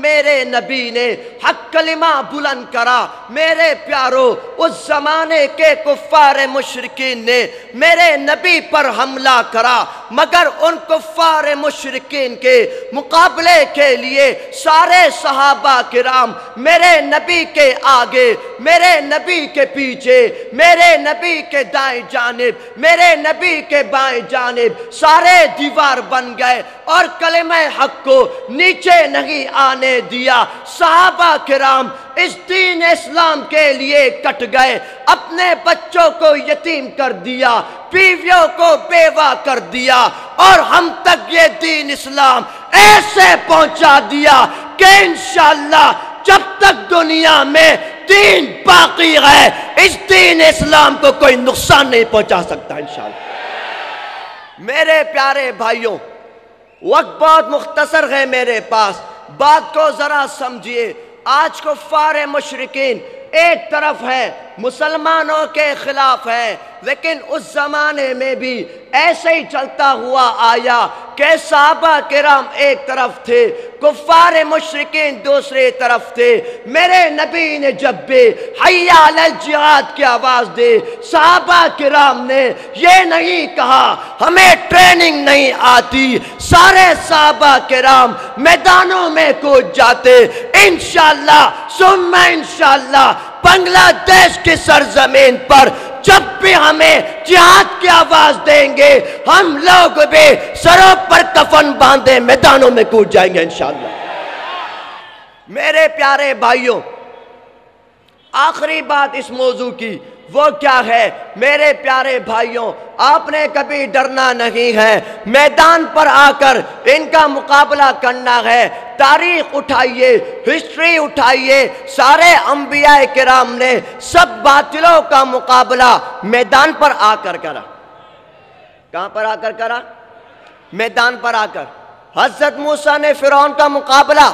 میرے نبی نے حق کلمہ بلند کرا، میرے پیارو اس زمانے کے کفار مشرکین نے میرے نبی پر حملہ کرا، مگر ان کفار مشرکین کے مقابلے کے لیے سارے صحابہ کرام میرے نبی کے آگے، میرے نبی کے پیچھے، میرے نبی کے دائیں جانب، میرے نبی کے بائیں جانب سارے دیوار بن گئے اور کلمہ حق کو نیچے نہیں آنے دیا۔ صحابہ کرام اس دین اسلام کے لیے کٹ گئے، اپنے بچوں کو یتیم کر دیا، بیویوں کو بیوہ کر دیا، اور ہم تک یہ دین اسلام ایسے پہنچا دیا کہ انشاءاللہ جب تک دنیا میں دین باقی ہے اس دین اسلام کو کوئی نقصان نہیں پہنچا سکتا انشاءاللہ۔ میرے پیارے بھائیوں، وقت بہت مختصر ہے میرے پاس، بات کو ذرا سمجھیے۔ آج کفار مشرکین ایک طرف ہے، مسلمانوں کے خلاف ہے، لیکن اس زمانے میں بھی ایسے ہی چلتا ہوا آیا کہ صحابہ کرام ایک طرف تھے، کفار مشرکین دوسری طرف تھے۔ میرے نبی نے جب بھی حی علی الجہاد کی آواز دی، صحابہ کرام نے یہ نہیں کہا ہمیں ٹریننگ نہیں آتی، سارے صحابہ کرام میدانوں میں کود جاتے۔ انشاءاللہ ثم انشاءاللہ بنگلہ دیش کی سرزمین پر جب بھی ہمیں جہاد کی آواز دیں گے ہم لوگ بھی سروں پر کفن باندھے میدانوں میں کود جائیں گے انشاءاللہ۔ میرے پیارے بھائیوں، آخری بات اس موضوع کی وہ کیا ہے؟ میرے پیارے بھائیوں، آپ نے کبھی ڈرنا نہیں ہے، میدان پر آ کر ان کا مقابلہ کرنا ہے۔ تاریخ اٹھائیے، ہسٹری اٹھائیے، سارے انبیاء کرام نے سب باطلوں کا مقابلہ میدان پر آ کر کرا۔ کہاں پر آ کر کرا؟ میدان پر آ کر۔ حضرت موسیٰ نے فرعون کا مقابلہ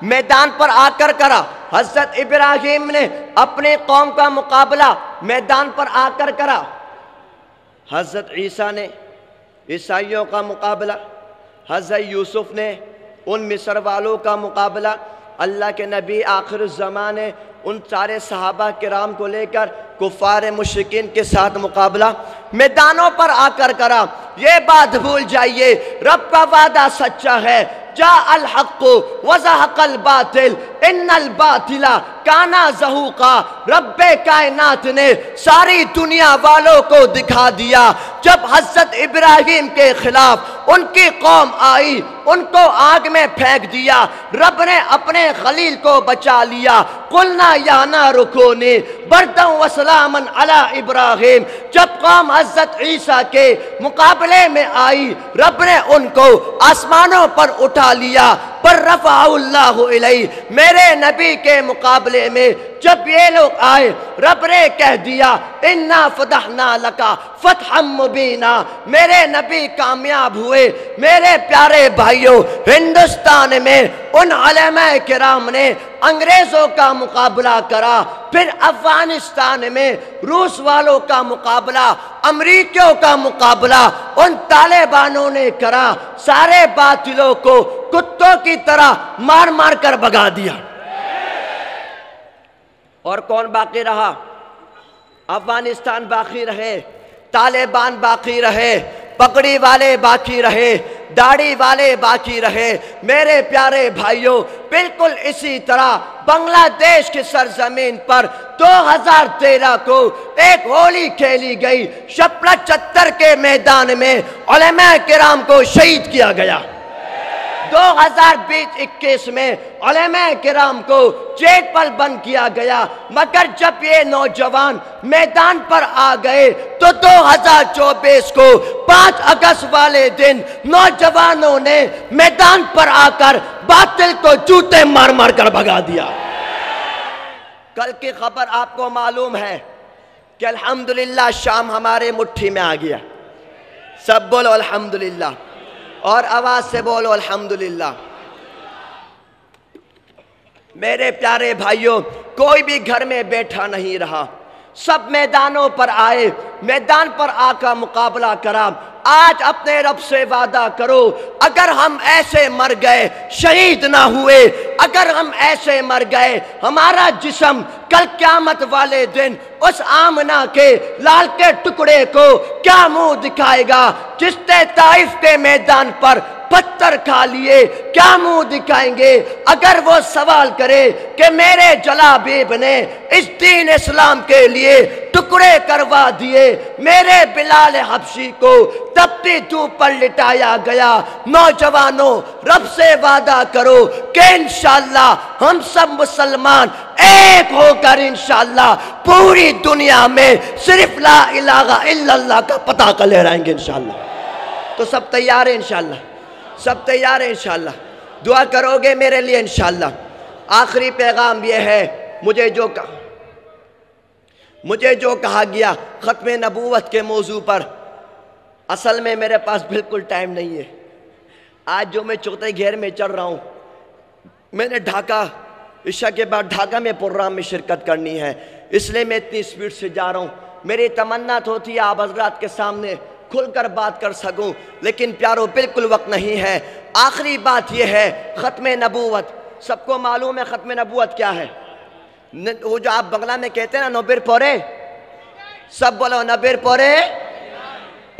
میدان پر آ کر کرا، حضرت ابراہیم نے اپنی قوم کا مقابلہ میدان پر آ کر کرا، حضرت عیسیٰ نے عیسائیوں کا مقابلہ، حضرت یوسف نے ان مصر والوں کا مقابلہ، اللہ کے نبی آخر الزمان نے ان سارے صحابہ کرام کو لے کر کفار مشرکین کے ساتھ مقابلہ میدانوں پر آ کر کرا۔ یہ بات بھول جائیے، رب کا وعدہ سچا ہے، جاء الحق وزہق الباطل ان الباطل کان زہوقا۔ رب کائنات نے ساری دنیا والوں کو دکھا دیا، جب حضرت ابراہیم کے خلاف ان کی قوم آئی ان کو آگ میں پھینک دیا، رب نے اپنے خلیل کو بچا لیا۔ قلنا یا نار کونی بردا وسلاما علی ابراہیم۔ جب قوم حضرت عیسیٰ کے مقابلے میں آئی رب نے ان کو آسمانوں پر اٹھا لیا، پر رفع اللہ علیہ۔ میرے نبی کے مقابلے میں جب یہ لوگ آئے رب نے کہہ دیا انا فتحنا لکا فتحا مبینا۔ میرے نبی کامیاب ہوئے۔ میرے پیارے بھائیوں، ہندوستان میں ان علماء کرام نے انگریزوں کا مقابلہ کرا، پھر افغانستان میں روس والوں کا مقابلہ، امریکیوں کا مقابلہ ان طالبانوں نے کرا، سارے باطلوں کو کتوں کی طرح مار مار کر بھگا دیا۔ اور کون باقی رہا؟ افغانستان باقی رہے، طالبان باقی رہے، پگڑی والے باقی رہے، داڑھی والے باقی رہے۔ میرے پیارے بھائیوں، بالکل اسی طرح بنگلہ دیش کی سرزمین پر 2013 کو ایک ہولی کھیلی گئی، شپلا چتر کے میدان میں علماء کرام کو شہید کیا گیا۔ 2020-21 میں علماء کرام کو جیل پر بند کیا گیا، مگر جب یہ نوجوان میدان پر آ گئے تو 2024 کو 5 اگست والے دن نوجوانوں نے میدان پر آ کر باطل کو جوتے مار مار کر بھگا دیا۔ کل کی خبر آپ کو معلوم ہے کہ الحمدللہ شام ہمارے مٹھی میں آ گیا۔ سب بولو الحمدللہ، اور آواز سے بولو الحمدللہ۔ میرے پیارے بھائیوں، کوئی بھی گھر میں بیٹھا نہیں رہا، سب میدانوں پر آئے، میدان پر آ کر مقابلہ کرا۔ آج اپنے رب سے وعدہ کرو، اگر ہم ایسے مر گئے، شہید نہ ہوئے، اگر ہم ایسے مر گئے ہمارا جسم کل قیامت والے دن اس آمنہ کے لال کے ٹکڑے کو کیا منہ دکھائے گا؟ جس نے طائف کے میدان پر پتھر کھا لیے کیا منہ دکھائیں گے؟ اگر وہ سوال کرے کہ میرے جلابیب نے اس دین اسلام کے لیے ٹکڑے کروا دیے، میرے بلال حبشی کو تپتی دھوپ پر لٹایا گیا، نوجوانوں رب سے وعدہ کرو کہ انشاءاللہ ہم سب مسلمان ایک ہو کر انشاءاللہ پوری دنیا میں صرف لا الہ الا اللہ کا پتاکہ لہرائیں گے انشاءاللہ۔ تو سب تیار ہیں انشاءاللہ؟ سب تیار ہیں انشاءاللہ؟ دعا کرو گے میرے لیے انشاءاللہ؟ آخری پیغام یہ ہے، مجھے جو کہا گیا ختم نبوت کے موضوع پر، اصل میں میرے پاس بالکل ٹائم نہیں ہے۔ آج جو میں چوتھے گھیر میں چڑھ رہا ہوں، میں نے ڈھاکہ عشاء کے بعد ڈھاکہ میں پروگرام میں شرکت کرنی ہے، اس لیے میں اتنی سپیڈ سے جا رہا ہوں۔ میری تمنا تو ہوتی ہے آپ حضرات کے سامنے کھل کر بات کر سکوں، لیکن پیارو بالکل وقت نہیں ہے۔ آخری بات یہ ہے، ختم نبوت سب کو معلوم ہے ختم نبوت کیا ہے؟ وہ جو آپ بنگلہ میں کہتے ہیں نا نوبر پورے، سب بولو نوبر پورے،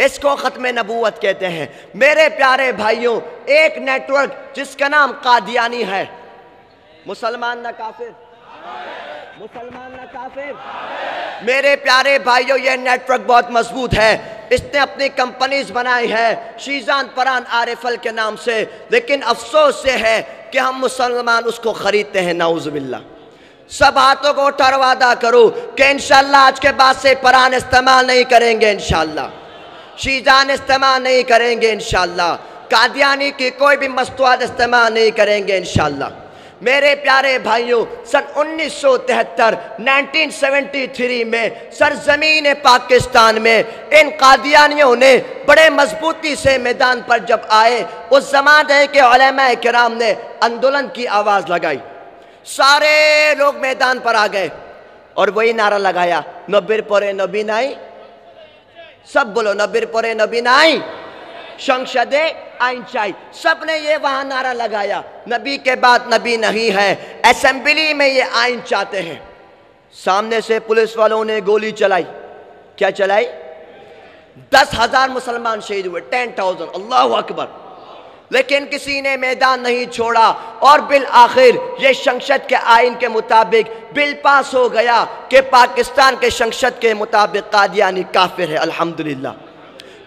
اس کو ختم نبوت کہتے ہیں۔ میرے پیارے بھائیوں، ایک نیٹ ورک جس کا نام قادیانی ہے، مسلمان نہ کافر، مسلمان نہ کافر، میرے پیارے بھائیوں یہ نیٹ ورک بہت مضبوط ہے، اس نے اپنی کمپنیز بنائی ہے شیزان پران آرفل کے نام سے، لیکن افسوس یہ ہے کہ ہم مسلمان اس کو خریدتے ہیں، نعوذ باللہ۔ سب ہاتھوں کو اٹھا وعدہ کرو کہ انشاءاللہ آج کے بعد سے پران استعمال نہیں کریں گے انشاءاللہ، شیزان استعمال نہیں کریں گے انشاءاللہ، قادیانی کی کوئی بھی مستواد استعمال نہیں کریں گے انشاءاللہ۔ میرے پیارے بھائیوں، سن 1973 میں سرزمین پاکستان میں ان قادیانیوں نے بڑے مضبوطی سے میدان پر جب آئے، اس زمانے کے علماء کرام نے اندولن کی آواز لگائی، سارے لوگ میدان پر آ گئے اور وہی نعرہ لگایا، نوبر پورے نبی نائی، سب بولو نوبر پورے نبی نائی، شنشد آئین چاہی، سب نے یہ وہاں نعرہ لگایا، نبی کے بعد نبی نہیں ہے، اسمبلی میں یہ آئین چاہتے ہیں۔ سامنے سے پولیس والوں نے گولی چلائی، کیا چلائی؟ 10,000 مسلمان شہید ہوئے، 10,000، اللہ اکبر، لیکن کسی نے میدان نہیں چھوڑا، اور بالآخر یہ شنشد کے آئین کے مطابق بل پاس ہو گیا کہ پاکستان کے شنشد کے مطابق قادیانی کافر ہے، الحمدللہ۔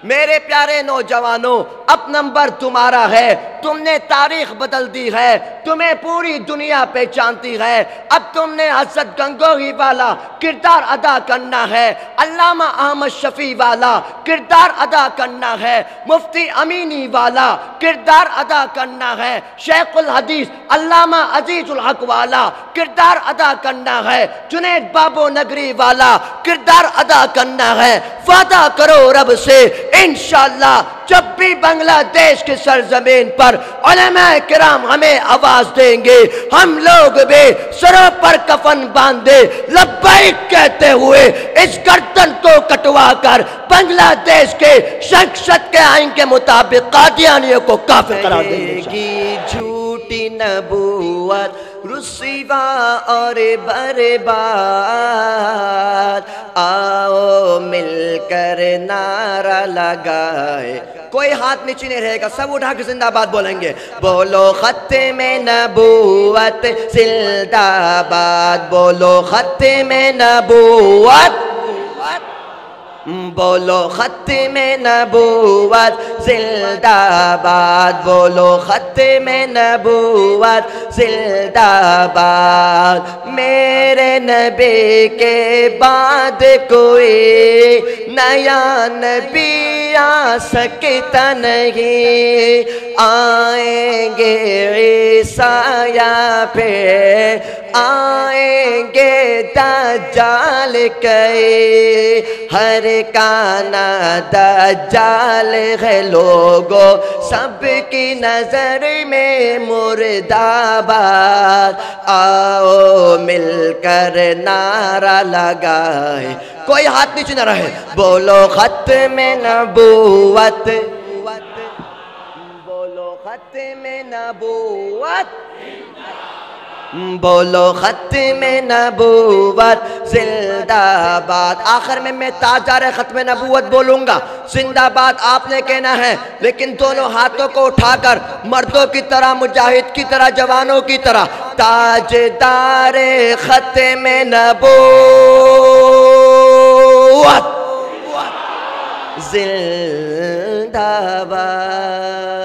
میرے پیارے نوجوانوں، اب نمبر تمہارا ہے، تم نے تاریخ بدل دی ہے، تمہیں پوری دنیا پہچانتی ہے، اب تم نے حضرت گنگوہی والا کردار ادا کرنا ہے، علامہ احمد شفیع والا کردار ادا کرنا ہے، مفتی امینی والا کردار ادا کرنا ہے، شیخ الحدیث علامہ عزیز الحق والا کردار ادا کرنا ہے، جنید بابو نگری والا کردار ادا کرنا ہے۔ وعدہ کرو رب سے انشاءاللہ جب بھی بنگلہ دیش کی سرزمین پر علماء کرام ہمیں آواز دیں گے، ہم لوگ بھی سروں پر کفن باندھے لبیک کہتے ہوئے اس گردن کو کٹوا کر بنگلہ دیش کے شنشد کے آئین کے مطابق قادیانیوں کو کافر قرار دیں گے۔ جھوٹی نبوت رسوا اور برباد، آؤ مل کر نعرہ لگائے، کوئی ہاتھ نیچے نہیں رہے گا، سب اٹھا کے زندہ باد بولیں گے، بولو ختم نبوت زندہ باد، بولو ختم نبوت، بولو ختم نبوت زندہ باد، بولو ختم نبوت زندہ باد، میرے نبی کے بعد کوئی نیا نبی آ سکتا نہیں، آئیں گے عیسیٰ یا پھر آئیں گے دجال کئی، ہر کانا دجال ہے لوگو سب کی نظر میں مرد آباد، آؤ مل کر نعرہ لگائے، کوئی ہاتھ نیچے نہ رہے، بولو ختم نبوت، بولو ختم نبوت، بولو ختم نبوت زندہ باد. آخر میں تاجدار ختم نبوت بولوں گا. زندہ باد آپ نے کہنا ہے، لیکن دونوں ہاتھوں کو اٹھا کر مردوں کی طرح، مجاہد کی طرح، جوانوں کی طرح تاجدار ختم نبوت زندہ باد.